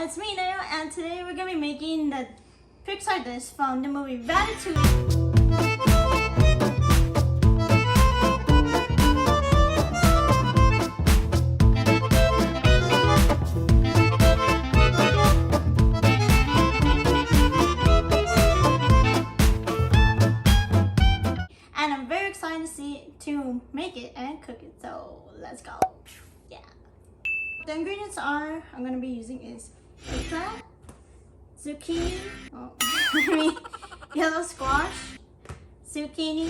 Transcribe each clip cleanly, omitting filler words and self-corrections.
it's me Nayo, and today we're gonna be making the Pixar dish from the movie Ratatouille. And I'm very excited to make it and cook it. So let's go. Yeah. The ingredients I'm gonna be using is eggplant, zucchini, yellow squash, zucchini,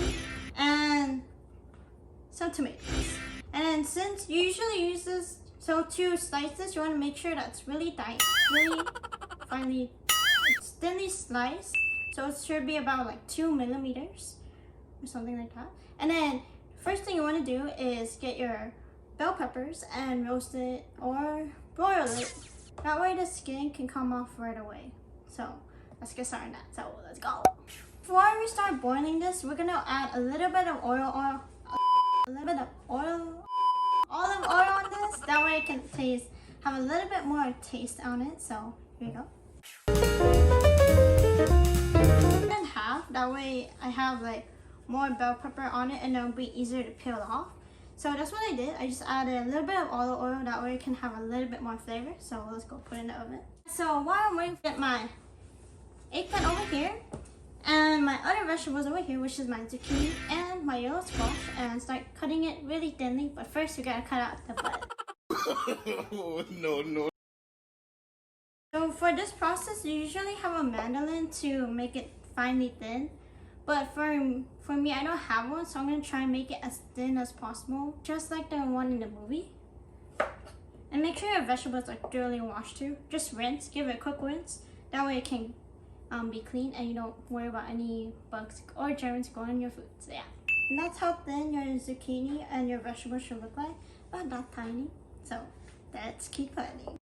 and some tomatoes. And then since you usually use this, so to slice this, you want to make sure that's really finely, it's thinly sliced. So it should be about like 2 millimeters or something like that. And then first thing you want to do is get your bell peppers and roast it or broil it. That way the skin can come off right away. So let's get started on that. So let's go. Before we start boiling this, we're gonna add a little bit of olive oil on this. That way it can have a little bit more taste on it. So here we go. In half. That way I have like more bell pepper on it and it'll be easier to peel off. So that's what I did. I just added a little bit of olive oil. That way it can have a little bit more flavor. So let's go put it in the oven. So while I'm waiting, get my eggplant over here and my other vegetables over here, which is my zucchini and my yellow squash, and start cutting it really thinly. But first we gotta cut out the butt. Oh, no. So for this process, you usually have a mandolin to make it finely thin. But for me, I don't have one, so I'm going to try and make it as thin as possible, just like the one in the movie. And make sure your vegetables are thoroughly washed too. Just rinse, give it a quick rinse. That way it can be clean and you don't worry about any bugs or germs going in your food. So yeah. And that's how thin your zucchini and your vegetables should look like, but not tiny. So let's keep cutting.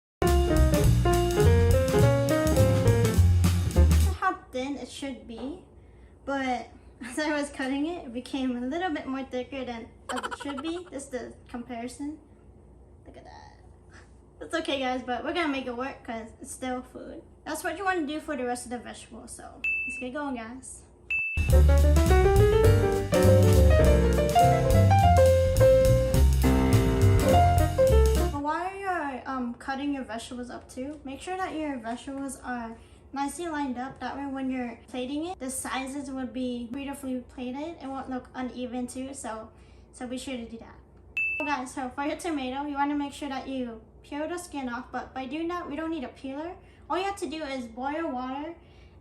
This is how thin it should be. But as I was cutting it, it became a little bit more thicker than as it should be. This is the comparison. Look at that. It's okay guys, but we're gonna make it work because it's still food. That's what you want to do for the rest of the vegetables. So let's get going guys. While you're cutting your vegetables up too, make sure that your vegetables are nicely lined up. That way when you're plating it, the sizes would be beautifully plated. It won't look uneven too, so be sure to do that. So guys, so for your tomato, you want to make sure that you peel the skin off, but by doing that, we don't need a peeler. All you have to do is boil water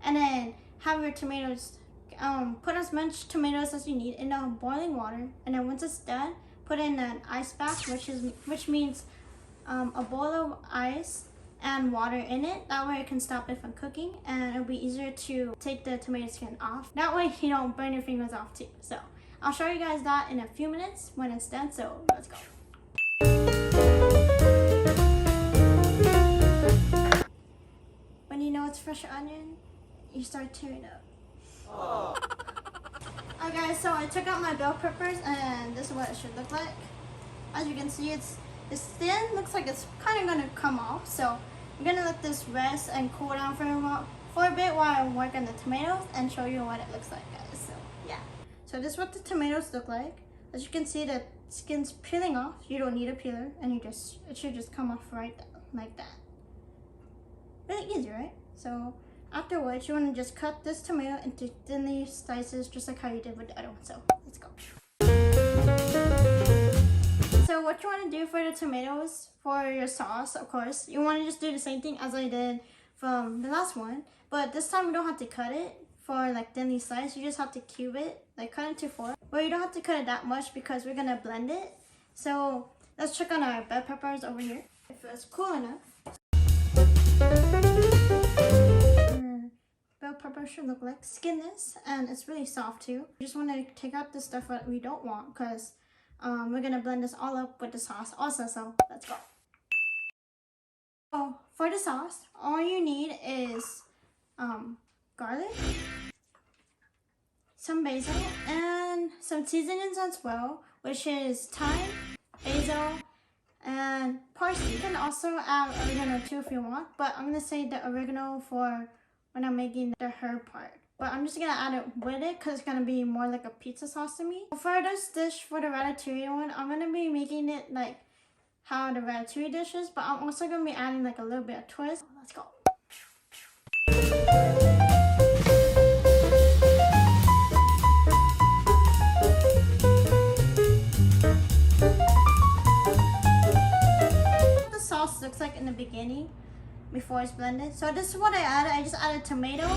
and then have your tomatoes, put as much tomatoes as you need in the boiling water, and then once it's done, put in an ice bath, which means a bowl of ice and water in it. That way it can stop it from cooking and it'll be easier to take the tomato skin off. That way you don't burn your fingers off too. So I'll show you guys that in a few minutes when it's done. So let's go. When you know it's fresh onion, you start tearing up. Oh. Alright guys, so I took out my bell peppers and this is what it should look like. As you can see, it's thin, looks like it's kind of gonna come off. So I'm gonna let this rest and cool down for a bit while I work on the tomatoes and show you what it looks like guys. So yeah, so this is what the tomatoes look like. As you can see, the skin's peeling off. You don't need a peeler, and it should just come off right like that. Really easy, right? So afterwards, you want to just cut this tomato into thinly slices, just like how you did with the other one. So let's go. So what you want to do for the tomatoes, for your sauce, of course, you want to just do the same thing as I did from the last one. But this time we don't have to cut it for like thinly sliced. You just have to cube it, like cut into 4. But you don't have to cut it that much because we're going to blend it. So let's check on our bell peppers over here, if it's cool enough. Bell pepper should look like skinless, and it's really soft too. You just want to take out the stuff that we don't want because we're gonna blend this all up with the sauce also, so let's go. So for the sauce, all you need is garlic, some basil, and some seasonings as well, which is thyme, basil, and parsley. You can also add oregano too if you want, but I'm gonna say the oregano for when I'm making the herb part. But I'm just gonna add it with it because it's gonna be more like a pizza sauce to me. For this dish, for the ratatouille one, I'm gonna be making it like how the ratatouille dish is, but I'm also gonna be adding like a little bit of twist. Let's go. The sauce looks like in the beginning before it's blended. So this is what I added. I just added tomato,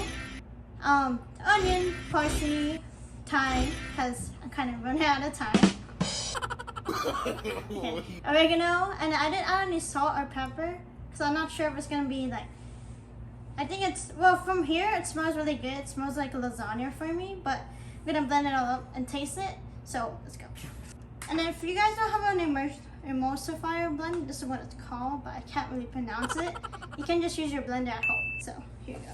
onion, parsley, thyme, because I'm kind of running out of time. Okay. Oregano, and I didn't add any salt or pepper because I'm not sure if it's gonna be like, I think it's, well, from here it smells really good. It smells like lasagna for me, but I'm gonna blend it all up and taste it. So let's go. And then if you guys don't have an emulsifier blend, this is what it's called, but I can't really pronounce it. You can just use your blender at home. So here you go.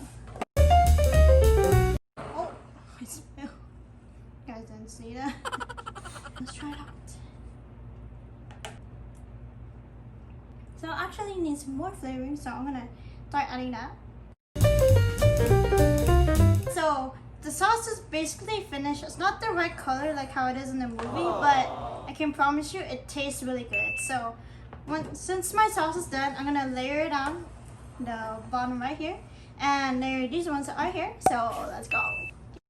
Oh, I spilled. You guys didn't see that. Let's try it out. So it actually needs more flavoring, so I'm gonna start adding that. So the sauce is basically finished. It's not the right color like how it is in the movie, but I can promise you it tastes really good. So since my sauce is done, I'm gonna layer it on the bottom right here and layer these ones that are here. So let's go.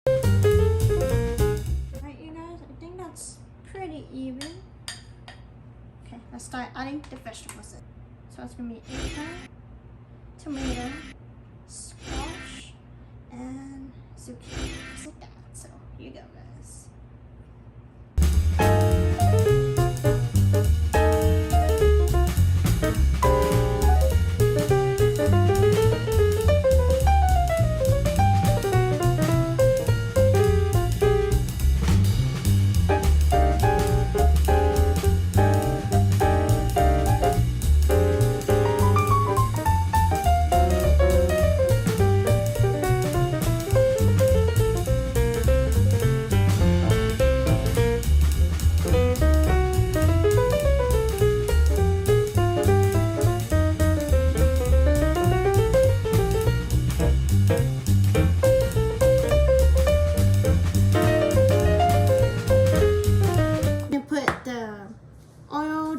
Alright, you guys, I think that's pretty even. Okay, let's start adding the vegetables in. So it's gonna be eggplant, tomato, squash, and zucchini, just like that. So here you go, guys.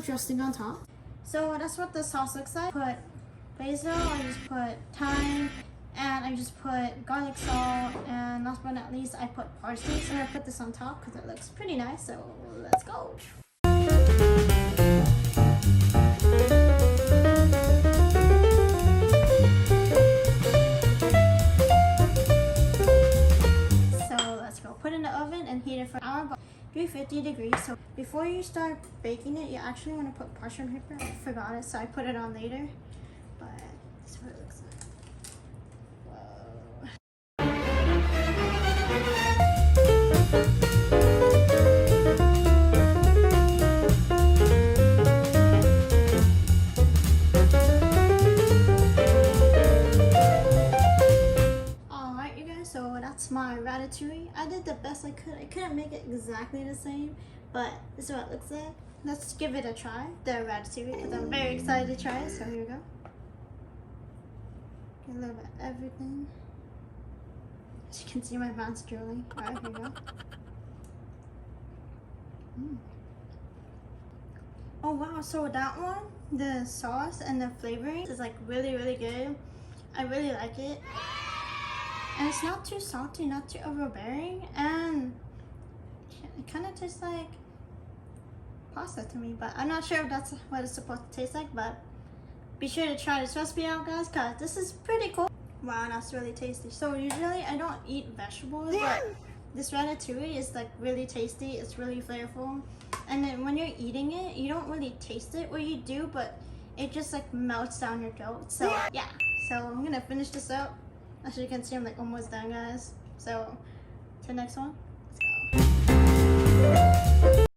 Dressing on top. So that's what the sauce looks like. Put basil, I just put thyme, and I just put garlic salt, and last but not least I put parsley. So I'm gonna put this on top because it looks pretty nice. So let's go. So let's go. Put it in the oven and heat it for an hour. 350 degrees. So before you start baking it, you actually want to put parchment paper. I forgot it, so I put it on later. But this is what it looks like. Alright, you guys, so that's my ratatouille. I did the best I could. I couldn't make it exactly the same, but this is what it looks like. Let's give it a try, the ratatouille, because I'm very excited to try it. So here we go. Get a little bit of everything. As you can see, my mouth's drooling. Alright, here we go. Oh wow, so that one, the sauce and the flavoring is like really, really good. I really like it. And it's not too salty, not too overbearing, and it kind of tastes like pasta to me, but I'm not sure if that's what it's supposed to taste like. But be sure to try this recipe out, guys, because this is pretty cool. Wow, that's really tasty. So usually I don't eat vegetables, but this ratatouille is like really tasty. It's really flavorful, and then when you're eating it, you don't really taste it. Well, you do, but it just like melts down your throat. So yeah, so I'm gonna finish this up. As you can see, I'm like almost done, guys. So to the next one, let's go.